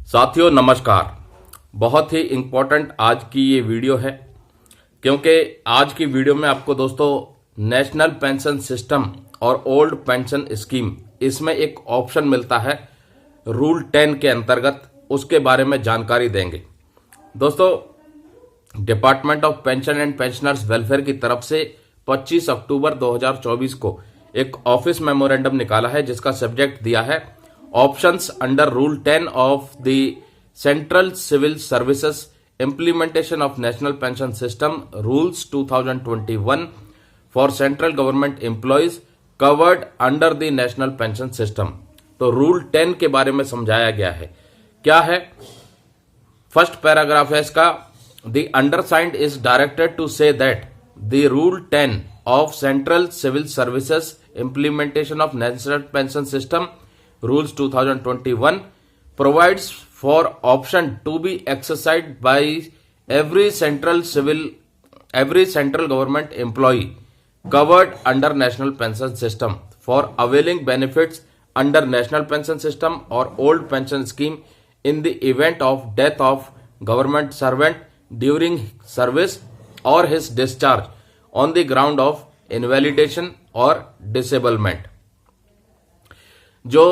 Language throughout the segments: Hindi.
साथियों नमस्कार। बहुत ही इम्पोर्टेंट आज की ये वीडियो है, क्योंकि आज की वीडियो में आपको दोस्तों नेशनल पेंशन सिस्टम और ओल्ड पेंशन स्कीम, इसमें एक ऑप्शन मिलता है रूल 10 के अंतर्गत, उसके बारे में जानकारी देंगे। दोस्तों, department of pension and pensioners welfare की तरफ से 25 अक्टूबर 2024 को एक ऑफिस मेमोरेंडम निकाला है, जिसका सब्जेक्ट दिया है options under rule 10 of the central civil services implementation of national pension system rules 2021 for central government employees covered under the national pension system. तो रूल 10 के बारे में समझाया गया है। क्या है? फर्स्ट पैराग्राफ है इसका। The undersigned is directed to say that the rule 10 of Central civil services implementation of national pension System Rules 2021 provides for option to be exercised by every central government employee covered under national pension system for availing benefits under national pension system or old pension scheme in the event of death of government servant during service or his discharge on the ground of invalidation or disablement। जो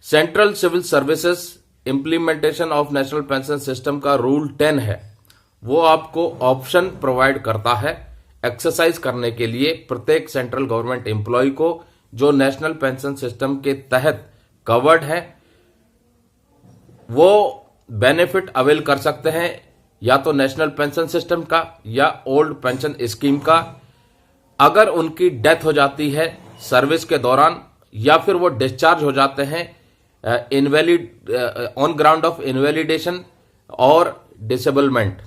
central civil services implementation of national pension system का रूल 10 है, वो आपको ऑप्शन प्रोवाइड करता है एक्सरसाइज करने के लिए प्रत्येक सेंट्रल गवर्नमेंट एम्प्लॉय को जो नेशनल पेंशन सिस्टम के तहत कवर्ड है, वो बेनिफिट अवेल कर सकते हैं या तो नेशनल पेंशन सिस्टम का या ओल्ड पेंशन स्कीम का। अगर उनकी डेथ हो जाती है सर्विस के दौरान, या फिर वो डिस्चार्ज हो जाते हैं invalid on ground of invalidation और डिसेबलमेंट,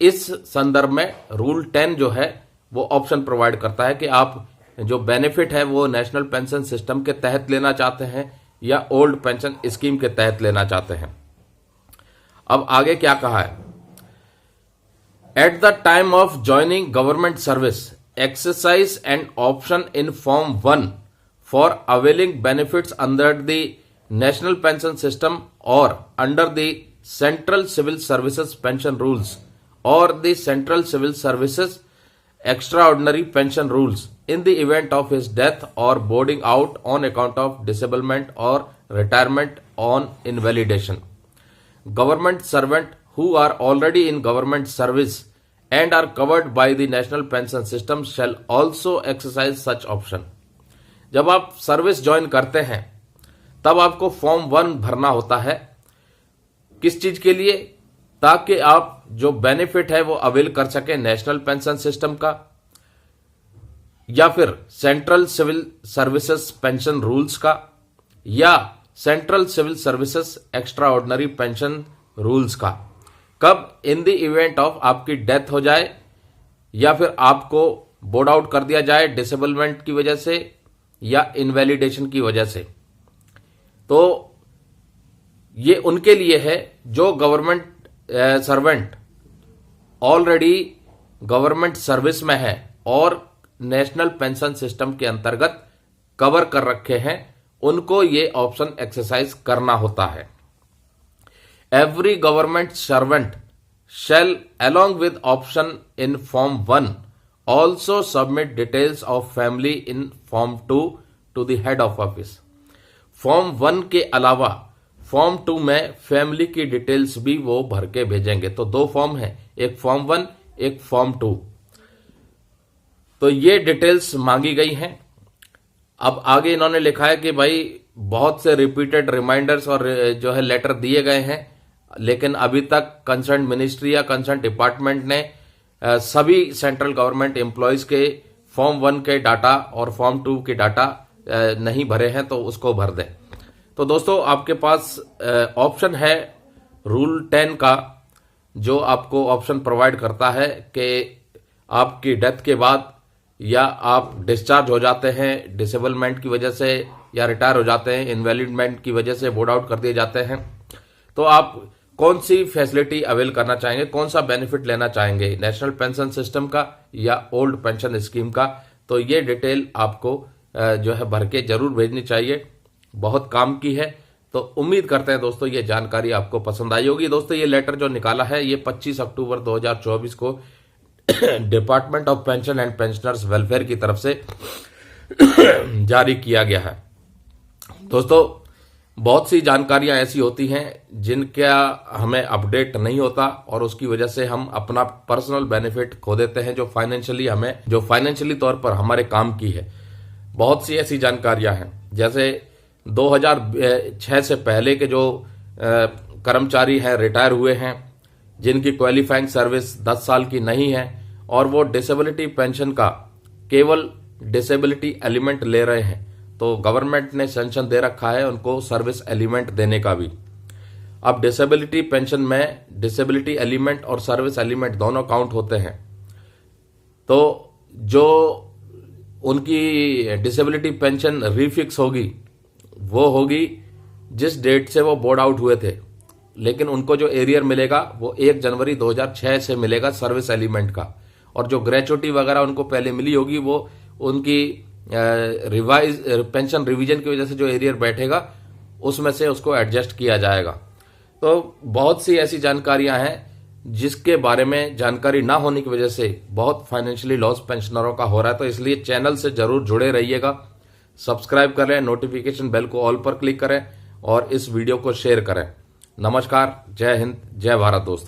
इस संदर्भ में रूल 10 जो है वो ऑप्शन प्रोवाइड करता है कि आप जो बेनिफिट है वो नेशनल पेंशन सिस्टम के तहत लेना चाहते हैं या ओल्ड पेंशन स्कीम के तहत लेना चाहते हैं। अब आगे क्या कहा है? At the time of joining government service exercise and option in form 1 for availing benefits under the national pension system or under the central civil services pension rules or the central civil services extraordinary pension rules in the event of his death or boarding out on account of disablement or retirement on invalidation. Government servant who are already in government service and are covered by the national pension system shall also exercise such option। जब आप सर्विस ज्वाइन करते हैं तब आपको फॉर्म 1 भरना होता है। किस चीज के लिए? ताकि आप जो बेनिफिट है वो अवेल कर सकें नेशनल पेंशन सिस्टम का या फिर central civil services pension rules का या central civil services extraordinary pension rules का। कब? इन द इवेंट ऑफ आपकी डेथ हो जाए या फिर आपको बोर्ड आउट कर दिया जाए डिसेबलमेंट की वजह से या इनवैलिडेशन की वजह से। तो ये उनके लिए है जो government servant already government service में है और नेशनल पेंशन सिस्टम के अंतर्गत कवर कर रखे हैं, उनको ये ऑप्शन एक्सरसाइज करना होता है। Every government servant shall along with option in form 1 also submit details of family in form 2 to the head of office। Form 1 के अलावा फॉर्म 2 में फैमिली की डिटेल्स भी वो भर के भेजेंगे। तो 2 फॉर्म है, एक फॉर्म 1 एक फॉर्म 2। तो ये डिटेल्स मांगी गई हैं। अब आगे इन्होंने लिखा है कि भाई बहुत से रिपीटेड रिमाइंडर्स और जो है लेटर दिए गए हैं, लेकिन अभी तक कंसर्न मिनिस्ट्री या कंसर्न डिपार्टमेंट ने सभी सेंट्रल गवर्नमेंट एम्प्लॉयज के फॉर्म 1 के डाटा और फॉर्म 2 के डाटा नहीं भरे हैं, तो उसको भर दें। तो दोस्तों, आपके पास ऑप्शन है रूल 10 का, जो आपको ऑप्शन प्रोवाइड करता है कि आपकी डेथ के बाद या आप डिस्चार्ज हो जाते हैं डिसेबलमेंट की वजह से या रिटायर हो जाते हैं इनवैलिडमेंट की वजह से, बोर्ड आउट कर दिए जाते हैं, तो आप कौन सी फैसिलिटी अवेल करना चाहेंगे, कौन सा बेनिफिट लेना चाहेंगे, नेशनल पेंशन सिस्टम का या ओल्ड पेंशन स्कीम का। तो ये डिटेल आपको जो है भर के जरूर भेजनी चाहिए, बहुत काम की है। तो उम्मीद करते हैं दोस्तों ये जानकारी आपको पसंद आई होगी। दोस्तों ये लेटर जो निकाला है ये 25 अक्टूबर 2024 को department of pension and pensioners welfare की तरफ से जारी किया गया है। दोस्तों बहुत सी जानकारियां ऐसी होती हैं जिनका हमें अपडेट नहीं होता और उसकी वजह से हम अपना पर्सनल बेनिफिट खो देते हैं, जो फाइनेंशियली तौर पर हमारे काम की है। बहुत सी ऐसी जानकारियां हैं, जैसे 2006 से पहले के जो कर्मचारी हैं रिटायर हुए हैं, जिनकी क्वालिफाइंग सर्विस 10 साल की नहीं है और वो डिसेबिलिटी पेंशन का केवल डिसेबिलिटी एलिमेंट ले रहे हैं, तो गवर्नमेंट ने सेंक्शन दे रखा है उनको सर्विस एलिमेंट देने का भी। अब डिसेबिलिटी पेंशन में डिसेबिलिटी एलिमेंट और सर्विस एलिमेंट दोनों काउंट होते हैं। तो जो उनकी डिसेबिलिटी पेंशन रिफिक्स होगी वो होगी जिस डेट से वो बोर्ड आउट हुए थे, लेकिन उनको जो एरियर मिलेगा वो 1 जनवरी 2006 से मिलेगा सर्विस एलिमेंट का, और जो ग्रेचुटी वगैरह उनको पहले मिली होगी वो उनकी रिवाइज पेंशन रिवीजन की वजह से जो एरियर बैठेगा उसमें से उसको एडजस्ट किया जाएगा। तो बहुत सी ऐसी जानकारियां हैं जिसके बारे में जानकारी ना होने की वजह से बहुत फाइनेंशियली लॉस पेंशनरों का हो रहा है। तो इसलिए चैनल से जरूर जुड़े रहिएगा, सब्सक्राइब करें, नोटिफिकेशन बेल को ऑल पर क्लिक करें और इस वीडियो को शेयर करें। नमस्कार, जय हिंद, जय भारत दोस्तों।